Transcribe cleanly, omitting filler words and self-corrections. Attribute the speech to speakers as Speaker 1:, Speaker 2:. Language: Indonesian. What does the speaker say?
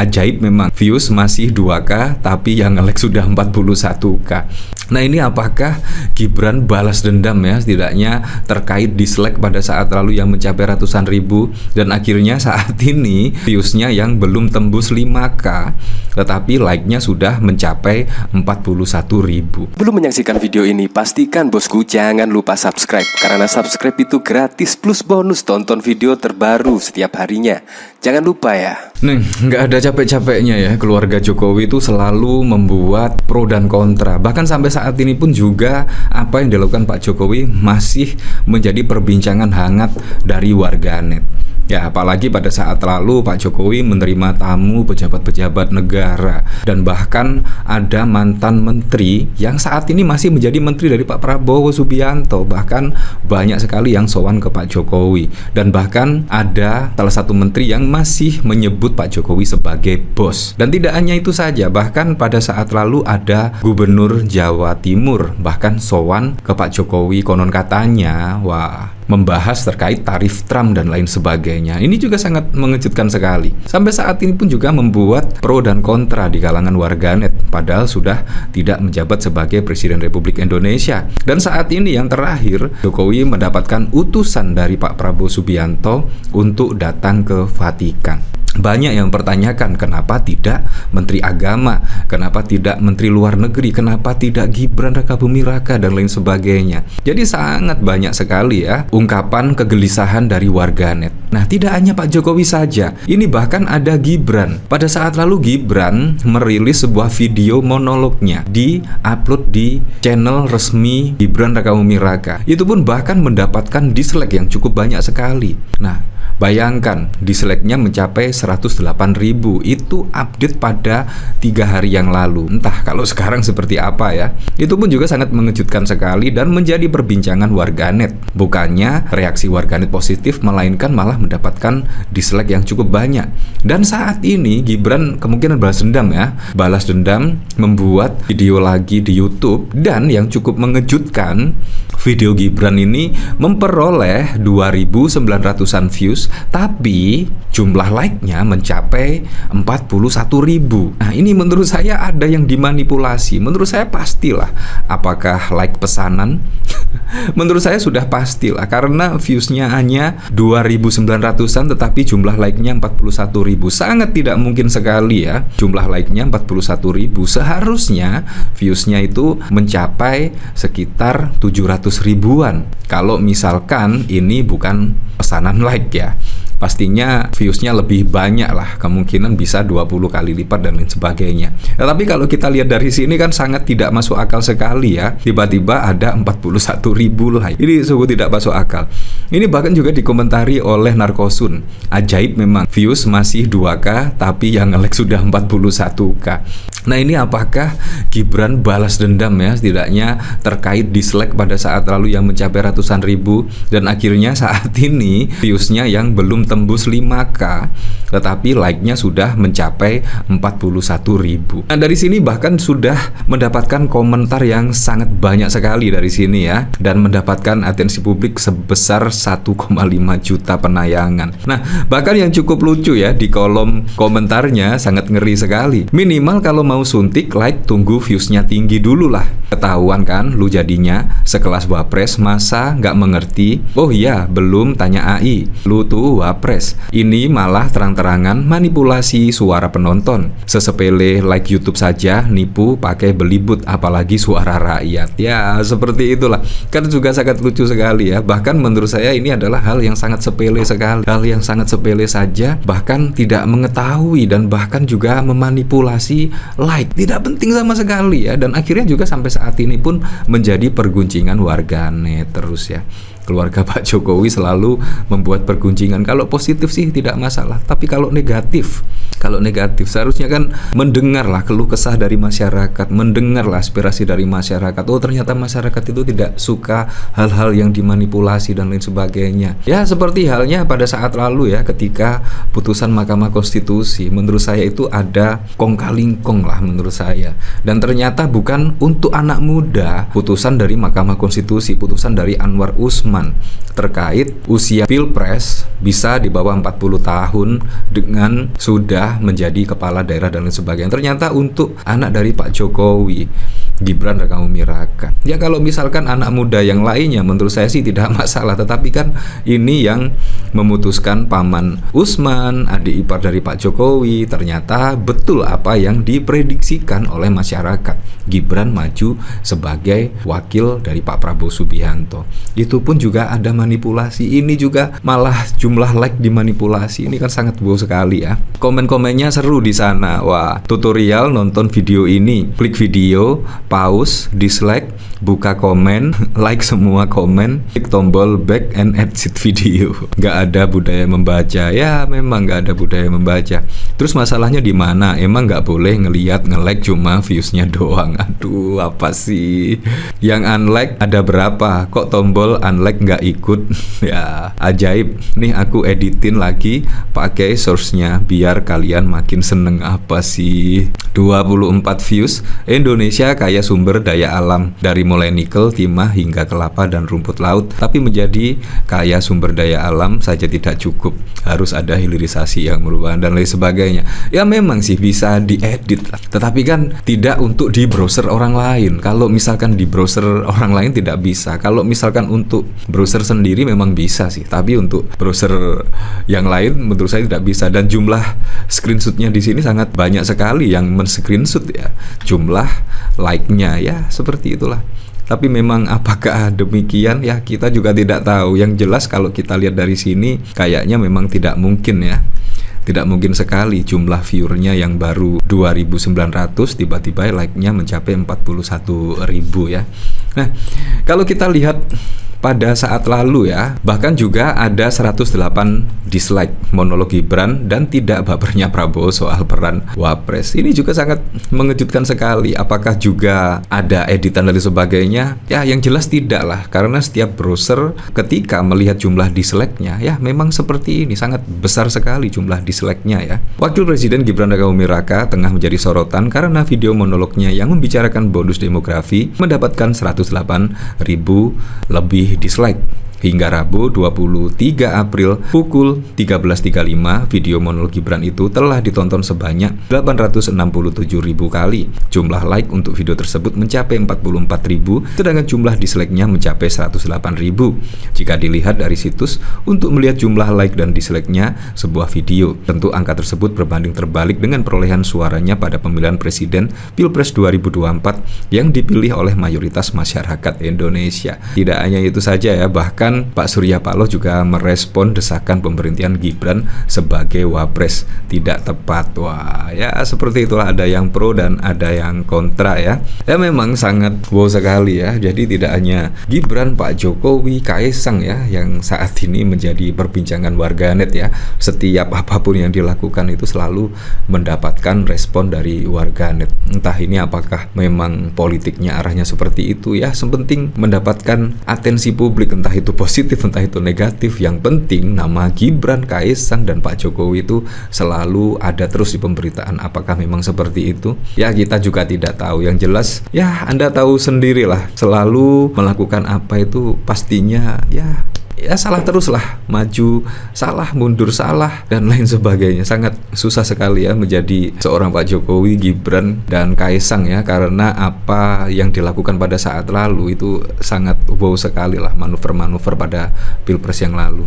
Speaker 1: Ajaib memang, views masih 2K tapi yang nge-like sudah 41K. Nah, ini apakah Gibran balas dendam ya, setidaknya terkait dislike pada saat lalu yang mencapai ratusan ribu, dan akhirnya saat ini viewsnya yang belum tembus 5K tetapi like-nya sudah mencapai 41 ribu.
Speaker 2: Belum menyaksikan video ini, pastikan bosku jangan lupa subscribe, karena subscribe itu gratis plus bonus tonton video terbaru setiap harinya. Jangan lupa ya.
Speaker 1: Nih, nggak ada capek-capeknya ya, keluarga Jokowi itu selalu membuat pro dan kontra. Bahkan sampai saat ini pun juga apa yang dilakukan Pak Jokowi masih menjadi perbincangan hangat dari warganet. Ya, apalagi pada saat lalu Pak Jokowi menerima tamu pejabat-pejabat negara, dan bahkan ada mantan menteri yang saat ini masih menjadi menteri dari Pak Prabowo Subianto. Bahkan banyak sekali yang sowan ke Pak Jokowi, dan bahkan ada salah satu menteri yang masih menyebut Pak Jokowi sebagai bos. Dan tidak hanya itu saja, bahkan pada saat lalu ada Gubernur Jawa Timur bahkan sowan ke Pak Jokowi, konon katanya membahas terkait tarif Trump dan lain sebagainya. Ini juga sangat mengejutkan sekali. Sampai saat ini pun juga membuat pro dan kontra di kalangan warganet, padahal sudah tidak menjabat sebagai Presiden Republik Indonesia. Dan saat ini yang terakhir, Jokowi mendapatkan utusan dari Pak Prabowo Subianto untuk datang ke Vatikan. Banyak yang mempertanyakan kenapa tidak Menteri Agama, kenapa tidak Menteri Luar Negeri, kenapa tidak Gibran Rakabuming Raka dan lain sebagainya. Jadi sangat banyak sekali ya ungkapan kegelisahan dari warganet. Nah, tidak hanya Pak Jokowi saja, ini bahkan ada Gibran. Pada saat lalu Gibran merilis sebuah video monolognya, di-upload di channel resmi Gibran Rakabuming Raka. Itu pun bahkan mendapatkan dislike yang cukup banyak sekali. Nah, bayangkan dislike-nya mencapai 108 ribu. Itu update pada 3 hari yang lalu. Entah kalau sekarang seperti apa ya. Itu pun juga sangat mengejutkan sekali dan menjadi perbincangan warganet. Bukannya reaksi warganet positif, melainkan malah mendapatkan dislike yang cukup banyak. Dan saat ini Gibran kemungkinan balas dendam ya. Balas dendam, membuat video lagi di YouTube, dan yang cukup mengejutkan, video Gibran ini memperoleh 2.900-an views, tapi jumlah like-nya mencapai 41 ribu. Nah, ini menurut saya ada yang dimanipulasi. Menurut saya pastilah. Apakah like pesanan? Menurut saya sudah pastilah, karena views-nya hanya 2.900-an tetapi jumlah like-nya 41 ribu. Sangat tidak mungkin sekali ya jumlah like-nya 41 ribu. Seharusnya views-nya itu mencapai sekitar 700 ribuan. Kalau misalkan ini bukan pesanan like ya, pastinya viewsnya lebih banyak lah, kemungkinan bisa 20 kali lipat dan lain sebagainya. Nah, tapi kalau kita lihat dari sini kan sangat tidak masuk akal sekali ya, tiba-tiba ada 41 ribu like. Ini sungguh tidak masuk akal. Ini bahkan juga dikomentari oleh Narkosun. Ajaib memang, views masih 2K tapi yang nge-like sudah 41K. Nah, ini apakah Gibran balas dendam ya, setidaknya terkait dislike pada saat lalu yang mencapai ratusan ribu, dan akhirnya saat ini viewsnya yang belum tembus 5K tetapi like-nya sudah mencapai 41 ribu. Nah, dari sini bahkan sudah mendapatkan komentar yang sangat banyak sekali dari sini ya, dan mendapatkan atensi publik sebesar 1,5 juta penayangan. Nah, bahkan yang cukup lucu ya, di kolom komentarnya sangat ngeri sekali. Minimal kalau mau suntik like, tunggu viewsnya tinggi dulu lah. Ketahuan kan lu jadinya sekelas wapres, masa nggak mengerti? Oh iya, belum tanya AI, lu tuh wapres. Ini malah terang-terangan manipulasi suara penonton. Sesepele like YouTube saja nipu pakai belibut, apalagi suara rakyat. Ya, seperti itulah. Kan juga sangat lucu sekali ya. Bahkan menurut saya ini adalah hal yang sangat sepele sekali. Hal yang sangat sepele saja, bahkan tidak mengetahui dan bahkan juga memanipulasi like. Tidak penting sama sekali ya. Dan akhirnya juga sampai saat ini pun menjadi perguncingan warganet terus ya. Keluarga Pak Jokowi selalu membuat perguncingan. Kalau positif sih tidak masalah, tapi kalau negatif seharusnya kan mendengarlah keluh kesah dari masyarakat, mendengarlah aspirasi dari masyarakat. Oh, ternyata masyarakat itu tidak suka hal-hal yang dimanipulasi dan lain sebagainya. Ya, seperti halnya pada saat lalu ya, ketika putusan Mahkamah Konstitusi, menurut saya itu ada kong kali kong lah menurut saya. Dan ternyata bukan untuk anak muda. Putusan dari Mahkamah Konstitusi, putusan dari Anwar Usman terkait usia pilpres bisa di bawah 40 tahun dengan sudah ya menjadi kepala daerah dan lain sebagainya. Ternyata untuk anak dari Pak Jokowi, Gibran Rakabuming Raka. Ya kalau misalkan anak muda yang lainnya menurut saya sih tidak masalah, tetapi kan ini yang memutuskan Paman Usman, adik ipar dari Pak Jokowi. Ternyata betul apa yang diprediksikan oleh masyarakat. Gibran maju sebagai wakil dari Pak Prabowo Subianto. Itu pun juga ada manipulasi. Ini juga malah jumlah like dimanipulasi. Ini kan sangat bohong sekali ya. Komen-komennya seru di sana. Wah, tutorial nonton video ini. Klik video, pause, dislike, buka komen, like semua komen, klik tombol back and exit video. Nggak ada budaya membaca. Ya memang nggak ada budaya membaca. Terus masalahnya di mana? Emang nggak boleh ngeliat nge-like cuma viewsnya doang. Aduh, apa sih? Yang unlike ada berapa? Kok tombol unlike nggak ikut? Ya ajaib. Nih aku editin lagi pakai source-nya biar kalian makin seneng. Apa sih? 24 views. Indonesia kaya sumber daya alam, dari mulai nikel, timah hingga kelapa dan rumput laut. Tapi menjadi kaya sumber daya alam saja tidak cukup, harus ada hilirisasi yang merupakan dan lain sebagainya. Ya memang sih bisa diedit, tetapi kan tidak untuk di browser orang lain. Kalau misalkan di browser orang lain tidak bisa. Kalau misalkan untuk browser sendiri memang bisa sih, tapi untuk browser yang lain menurut saya tidak bisa. Dan jumlah screenshotnya di sini sangat banyak sekali yang men-screenshot ya. Jumlah like-nya ya seperti itulah. Tapi memang apakah demikian ya kita juga tidak tahu. Yang jelas kalau kita lihat dari sini kayaknya memang tidak mungkin ya. Tidak mungkin sekali jumlah viewernya yang baru 2.900 tiba-tiba like-nya mencapai 41.000 ya. Nah, kalau kita lihat pada saat lalu ya, bahkan juga ada 108 dislike monolog Gibran dan tidak bapernya Prabowo soal peran Wapres. Ini juga sangat mengejutkan sekali. Apakah juga ada editan dan sebagainya? Ya yang jelas tidak lah, karena setiap browser ketika melihat jumlah dislike-nya ya memang seperti ini, sangat besar sekali jumlah dislike-nya ya. Wakil Presiden Gibran Rakabuming Raka tengah menjadi sorotan karena video monolognya yang membicarakan bonus demografi mendapatkan 108.000 lebih dislike. Hingga Rabu 23 April pukul 13.35 video monolog Gibran itu telah ditonton sebanyak 867.000 kali. Jumlah like untuk video tersebut mencapai 44.000, sedangkan jumlah dislike-nya mencapai 108.000. Jika dilihat dari situs untuk melihat jumlah like dan dislike-nya sebuah video, tentu angka tersebut berbanding terbalik dengan perolehan suaranya pada pemilihan presiden Pilpres 2024 yang dipilih oleh mayoritas masyarakat Indonesia. Tidak hanya itu saja ya, bahkan Pak Surya Paloh juga merespon desakan pemberhentian Gibran sebagai Wapres tidak tepat. Wah, ya seperti itulah, ada yang pro dan ada yang kontra ya. Ya memang sangat wow sekali ya. Jadi tidak hanya Gibran, Pak Jokowi, Kaisang ya yang saat ini menjadi perbincangan warganet ya. Setiap apapun yang dilakukan itu selalu mendapatkan respon dari warganet. Entah ini apakah memang politiknya arahnya seperti itu ya. Sepenting mendapatkan atensi publik, entah itu positif entah itu negatif. Yang penting nama Gibran, Kaisang dan Pak Jokowi itu selalu ada terus di pemberitaan. Apakah memang seperti itu? Ya kita juga tidak tahu. Yang jelas ya Anda tahu sendirilah, selalu melakukan apa itu pastinya ya salah terus lah, maju salah, mundur salah dan lain sebagainya. Sangat susah sekali ya menjadi seorang Pak Jokowi, Gibran dan Kaisang ya, karena apa yang dilakukan pada saat lalu itu sangat wow sekali lah, manuver-manuver pada Pilpres yang lalu.